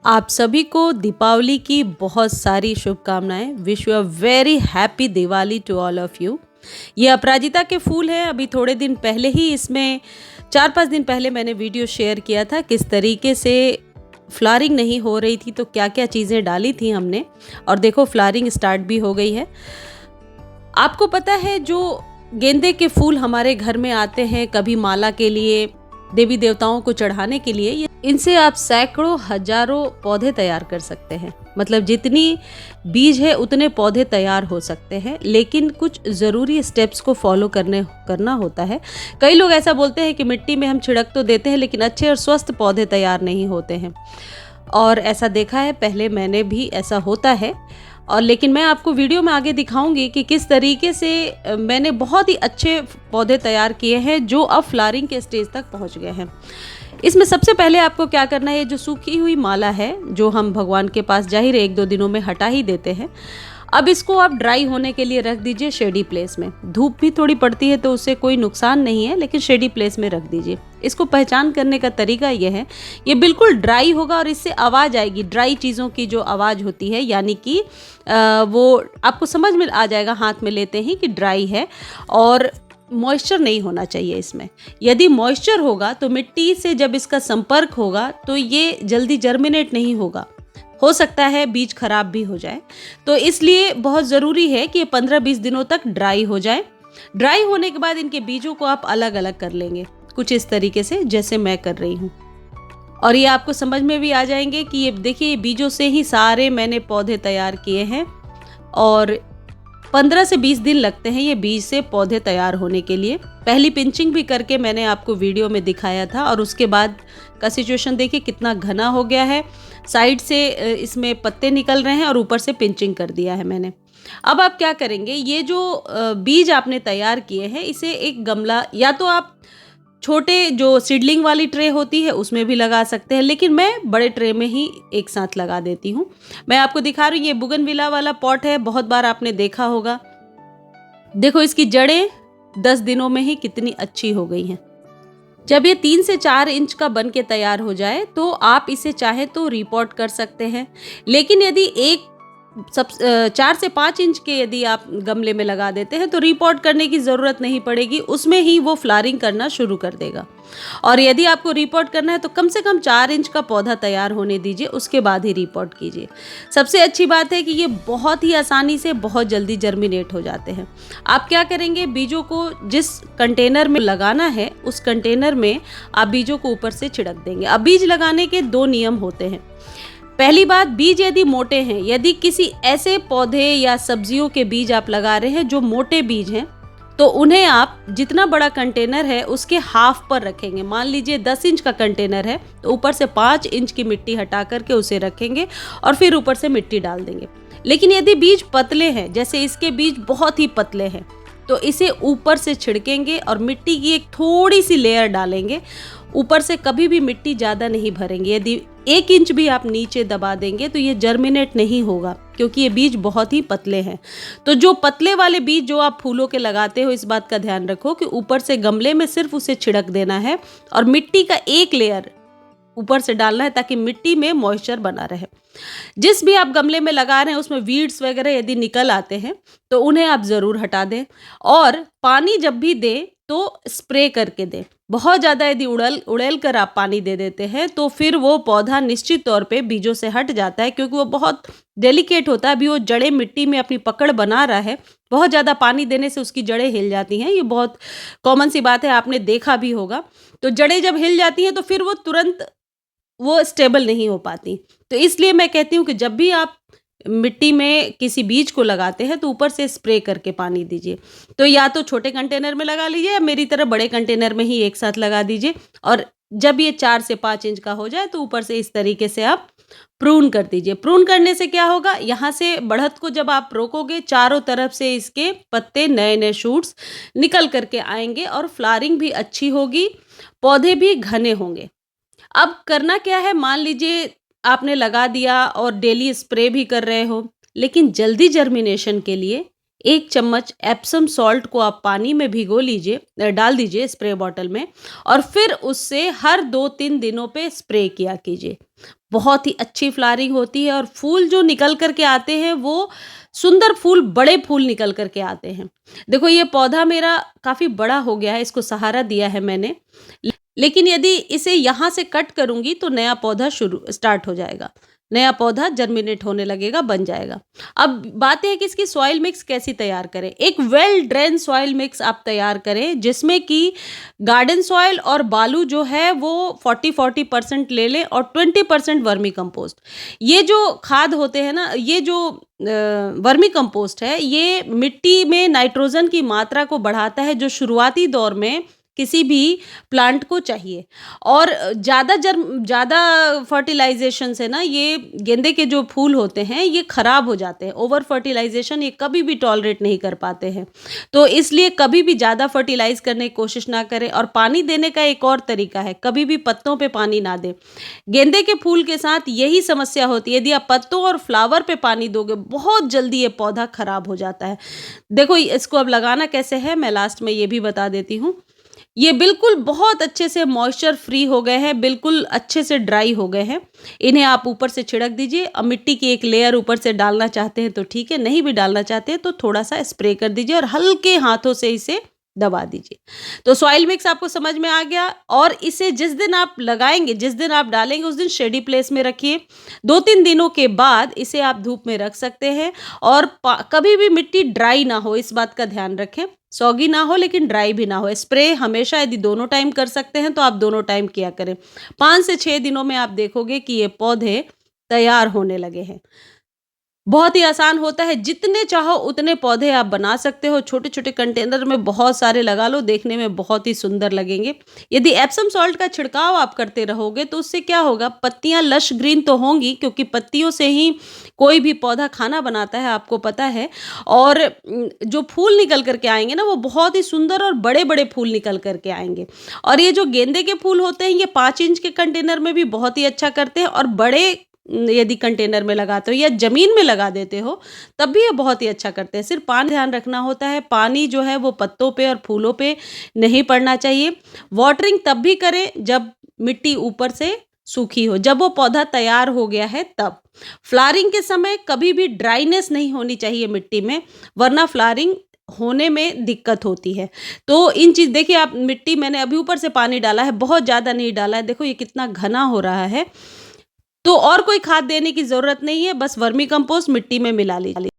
आप सभी को दीपावली की बहुत सारी शुभकामनाएं। Wish you a very happy Diwali to all of you. ये अपराजिता के फूल हैं। अभी थोड़े दिन पहले ही इसमें 4-5 दिन पहले मैंने वीडियो शेयर किया था किस तरीके से फ्लावरिंग नहीं हो रही थी, तो क्या क्या चीज़ें डाली थी हमने, और देखो फ्लावरिंग स्टार्ट भी हो गई है। आपको पता है जो गेंदे के फूल हमारे घर में आते हैं, कभी माला के लिए, देवी देवताओं को चढ़ाने के लिए, इनसे आप सैकड़ों हजारों पौधे तैयार कर सकते हैं। मतलब जितनी बीज है उतने पौधे तैयार हो सकते हैं, लेकिन कुछ ज़रूरी स्टेप्स को फॉलो करना होता है। कई लोग ऐसा बोलते हैं कि मिट्टी में हम छिड़क तो देते हैं लेकिन अच्छे और स्वस्थ पौधे तैयार नहीं होते हैं, और ऐसा देखा है, पहले मैंने भी, ऐसा होता है। और लेकिन मैं आपको वीडियो में आगे दिखाऊंगी कि किस तरीके से मैंने बहुत ही अच्छे पौधे तैयार किए हैं जो अब फ्लावरिंग के स्टेज तक पहुंच गए हैं। इसमें सबसे पहले आपको क्या करना है, जो सूखी हुई माला है जो हम भगवान के पास जाहिर 1-2 दिनों में हटा ही देते हैं, अब इसको आप ड्राई होने के लिए रख दीजिए शेडी प्लेस में। धूप भी थोड़ी पड़ती है तो उससे कोई नुकसान नहीं है, लेकिन शेडी प्लेस में रख दीजिए। इसको पहचान करने का तरीका यह है, ये बिल्कुल ड्राई होगा और इससे आवाज़ आएगी, ड्राई चीज़ों की जो आवाज़ होती है, यानी कि वो आपको समझ में आ जाएगा हाथ में लेते ही कि ड्राई है। और मॉइस्चर नहीं होना चाहिए इसमें। यदि मॉइस्चर होगा तो मिट्टी से जब इसका संपर्क होगा तो ये जल्दी जर्मिनेट नहीं होगा, हो सकता है बीज खराब भी हो जाए। तो इसलिए बहुत ज़रूरी है कि 15-20 दिनों तक ड्राई हो जाए। ड्राई होने के बाद इनके बीजों को आप अलग अलग कर लेंगे, कुछ इस तरीके से जैसे मैं कर रही हूँ, और ये आपको समझ में भी आ जाएंगे कि ये देखिए, बीजों से ही सारे मैंने पौधे तैयार किए हैं, और 15 से 20 दिन लगते हैं ये बीज से पौधे तैयार होने के लिए। पहली पिंचिंग भी करके मैंने आपको वीडियो में दिखाया था, और उसके बाद का सिचुएशन देखिए कितना घना हो गया है। साइड से इसमें पत्ते निकल रहे हैं और ऊपर से पिंचिंग कर दिया है मैंने। अब आप क्या करेंगे, ये जो बीज आपने तैयार किए हैं, इसे एक गमला, या तो आप छोटे जो सीडलिंग वाली ट्रे होती है उसमें भी लगा सकते हैं, लेकिन मैं बड़े ट्रे में ही एक साथ लगा देती हूँ। मैं आपको दिखा रही हूँ, ये बुगनविला वाला पॉट है, बहुत बार आपने देखा होगा। देखो इसकी जड़ें 10 दिनों में ही कितनी अच्छी हो गई हैं। जब ये 3 से 4 इंच का बन के तैयार हो जाए तो आप इसे चाहे तो रीपॉट कर सकते हैं, लेकिन यदि 4 से 5 इंच के यदि आप गमले में लगा देते हैं तो रीपॉट करने की ज़रूरत नहीं पड़ेगी, उसमें ही वो फ्लावरिंग करना शुरू कर देगा। और यदि आपको रीपॉट करना है तो कम से कम 4 इंच का पौधा तैयार होने दीजिए, उसके बाद ही रीपॉट कीजिए। सबसे अच्छी बात है कि ये बहुत ही आसानी से बहुत जल्दी जर्मिनेट हो जाते हैं। आप क्या करेंगे, बीजों को जिस कंटेनर में लगाना है उस कंटेनर में आप बीजों को ऊपर से छिड़क देंगे। अब बीज लगाने के 2 नियम होते हैं। पहली बात, बीज यदि मोटे हैं, यदि किसी ऐसे पौधे या सब्जियों के बीज आप लगा रहे हैं जो मोटे बीज हैं, तो उन्हें आप जितना बड़ा कंटेनर है उसके हाफ पर रखेंगे। मान लीजिए 10 इंच का कंटेनर है तो ऊपर से 5 इंच की मिट्टी हटा करके उसे रखेंगे और फिर ऊपर से मिट्टी डाल देंगे। लेकिन यदि बीज पतले हैं, जैसे इसके बीज बहुत ही पतले हैं, तो इसे ऊपर से छिड़केंगे और मिट्टी की एक थोड़ी सी लेयर डालेंगे। ऊपर से कभी भी मिट्टी ज़्यादा नहीं भरेंगे। यदि 1 इंच भी आप नीचे दबा देंगे तो ये जर्मिनेट नहीं होगा, क्योंकि ये बीज बहुत ही पतले हैं। तो जो पतले वाले बीज जो आप फूलों के लगाते हो, इस बात का ध्यान रखो कि ऊपर से गमले में सिर्फ उसे छिड़क देना है और मिट्टी का एक लेयर ऊपर से डालना है, ताकि मिट्टी में मॉइस्चर बना रहे। जिस भी आप गमले में लगा रहे हैं उसमें वीड्स वगैरह यदि निकल आते हैं तो उन्हें आप ज़रूर हटा दें, और पानी जब भी दें तो स्प्रे करके दें। बहुत ज़्यादा यदि उड़ेल कर आप पानी दे देते हैं तो फिर वो पौधा निश्चित तौर पे बीजों से हट जाता है, क्योंकि वो बहुत डेलिकेट होता है। अभी वो जड़ें मिट्टी में अपनी पकड़ बना रहा है, बहुत ज़्यादा पानी देने से उसकी जड़ें हिल जाती हैं। ये बहुत कॉमन सी बात है, आपने देखा भी होगा। तो जड़ें जब हिल जाती हैं तो फिर वो तुरंत वो स्टेबल नहीं हो पाती। तो इसलिए मैं कहती हूँ कि जब भी आप मिट्टी में किसी बीज को लगाते हैं तो ऊपर से स्प्रे करके पानी दीजिए। तो या तो छोटे कंटेनर में लगा लीजिए या मेरी तरह बड़े कंटेनर में ही एक साथ लगा दीजिए, और जब ये 4 से 5 इंच का हो जाए तो ऊपर से इस तरीके से आप प्रून कर दीजिए। प्रून करने से क्या होगा, यहाँ से बढ़त को जब आप रोकोगे, चारों तरफ से इसके पत्ते, नए नए शूट्स निकल करके आएंगे और फ्लावरिंग भी अच्छी होगी, पौधे भी घने होंगे। अब करना क्या है, मान लीजिए आपने लगा दिया और डेली स्प्रे भी कर रहे हो, लेकिन जल्दी जर्मिनेशन के लिए 1 चम्मच एप्सम सॉल्ट को आप पानी में भिगो लीजिए, डाल दीजिए स्प्रे बॉटल में और फिर उससे हर 2-3 दिनों पे स्प्रे किया कीजिए। बहुत ही अच्छी फ्लावरिंग होती है और फूल जो निकल कर के आते हैं वो सुंदर फूल, बड़े फूल निकल कर के आते हैं। देखो ये पौधा मेरा काफ़ी बड़ा हो गया है, इसको सहारा दिया है मैंने। लेकिन यदि इसे यहाँ से कट करूँगी तो नया पौधा शुरू स्टार्ट हो जाएगा। नया पौधा जर्मिनेट होने लगेगा, बन जाएगा। अब बात ये है कि इसकी सॉइल मिक्स कैसी तैयार करें? एक वेल ड्रेन सॉइल मिक्स आप तैयार करें जिसमें कि गार्डन सॉइल और बालू जो है वो 40-40% ले लें और 20% वर्मी कंपोस्ट। ये जो खाद होते हैं ना, ये जो वर्मी कंपोस्ट है, ये मिट्टी में नाइट्रोजन की मात्रा को बढ़ाता है जो शुरुआती दौर में किसी भी प्लांट को चाहिए। और ज़्यादा फर्टिलाइज़ेशन से ना ये गेंदे के जो फूल होते हैं ये ख़राब हो जाते हैं। ओवर फर्टिलाइज़ेशन ये कभी भी टॉलरेट नहीं कर पाते हैं। तो इसलिए कभी भी ज़्यादा फर्टिलाइज़ करने की कोशिश ना करें। और पानी देने का एक और तरीका है, कभी भी पत्तों पे पानी ना दें। गेंदे के फूल के साथ यही समस्या होती है, यदि आप पत्तों और फ्लावर पे पानी दोगे बहुत जल्दी ये पौधा ख़राब हो जाता है। देखो इसको अब लगाना कैसे है मैं लास्ट में ये भी बता देती हूँ। ये बिल्कुल बहुत अच्छे से मॉइस्चर फ्री हो गए हैं, बिल्कुल अच्छे से ड्राई हो गए हैं। इन्हें आप ऊपर से छिड़क दीजिए। अब मिट्टी की एक लेयर ऊपर से डालना चाहते हैं तो ठीक है, नहीं भी डालना चाहते हैं तो थोड़ा-सा स्प्रे कर दीजिए और हल्के हाथों से इसे दबा दीजिए। तो सॉइल मिक्स आपको समझ में आ गया और इसे जिस दिन आप लगाएँगे, जिस दिन आप डालेंगे उस दिन शेडी प्लेस में रखिए। 2-3 दिनों के बाद इसे आप धूप में रख सकते हैं और कभी भी मिट्टी ड्राई ना हो, इस बात का ध्यान रखें। सॉगी ना हो लेकिन ड्राई भी ना हो। स्प्रे हमेशा यदि दोनों टाइम कर सकते हैं तो आप दोनों टाइम किया करें। 5 से 6 दिनों में आप देखोगे कि ये पौधे तैयार होने लगे हैं। बहुत ही आसान होता है, जितने चाहो उतने पौधे आप बना सकते हो। छोटे-छोटे कंटेनर में बहुत सारे लगा लो, देखने में बहुत ही सुंदर लगेंगे। यदि एप्सम सॉल्ट का छिड़काव आप करते रहोगे तो उससे क्या होगा, पत्तियाँ लश ग्रीन तो होंगी क्योंकि पत्तियों से ही कोई भी पौधा खाना बनाता है, आपको पता है। और जो फूल निकल कर के आएँगे ना वो बहुत ही सुंदर और बड़े-बड़े फूल निकल कर के आएँगे। और ये जो गेंदे के फूल होते हैं ये 5 इंच के कंटेनर में भी बहुत ही अच्छा करते हैं और बड़े यदि कंटेनर में लगाते हो या ज़मीन में लगा देते हो तब भी ये बहुत ही अच्छा करते हैं। सिर्फ पानी ध्यान रखना होता है, पानी जो है वो पत्तों पे और फूलों पे नहीं पड़ना चाहिए। वाटरिंग तब भी करें जब मिट्टी ऊपर से सूखी हो, जब वो पौधा तैयार हो गया है तब। फ्लावरिंग के समय कभी भी ड्राइनेस नहीं होनी चाहिए मिट्टी में, वरना फ्लावरिंग होने में दिक्कत होती है। तो इन चीज़ देखिए, आप मिट्टी मैंने अभी ऊपर से पानी डाला है, बहुत ज़्यादा नहीं डाला है। देखो ये कितना घना हो रहा है। तो और कोई खाद देने की ज़रूरत नहीं है, बस वर्मी कंपोस्ट मिट्टी में मिला लीजिए।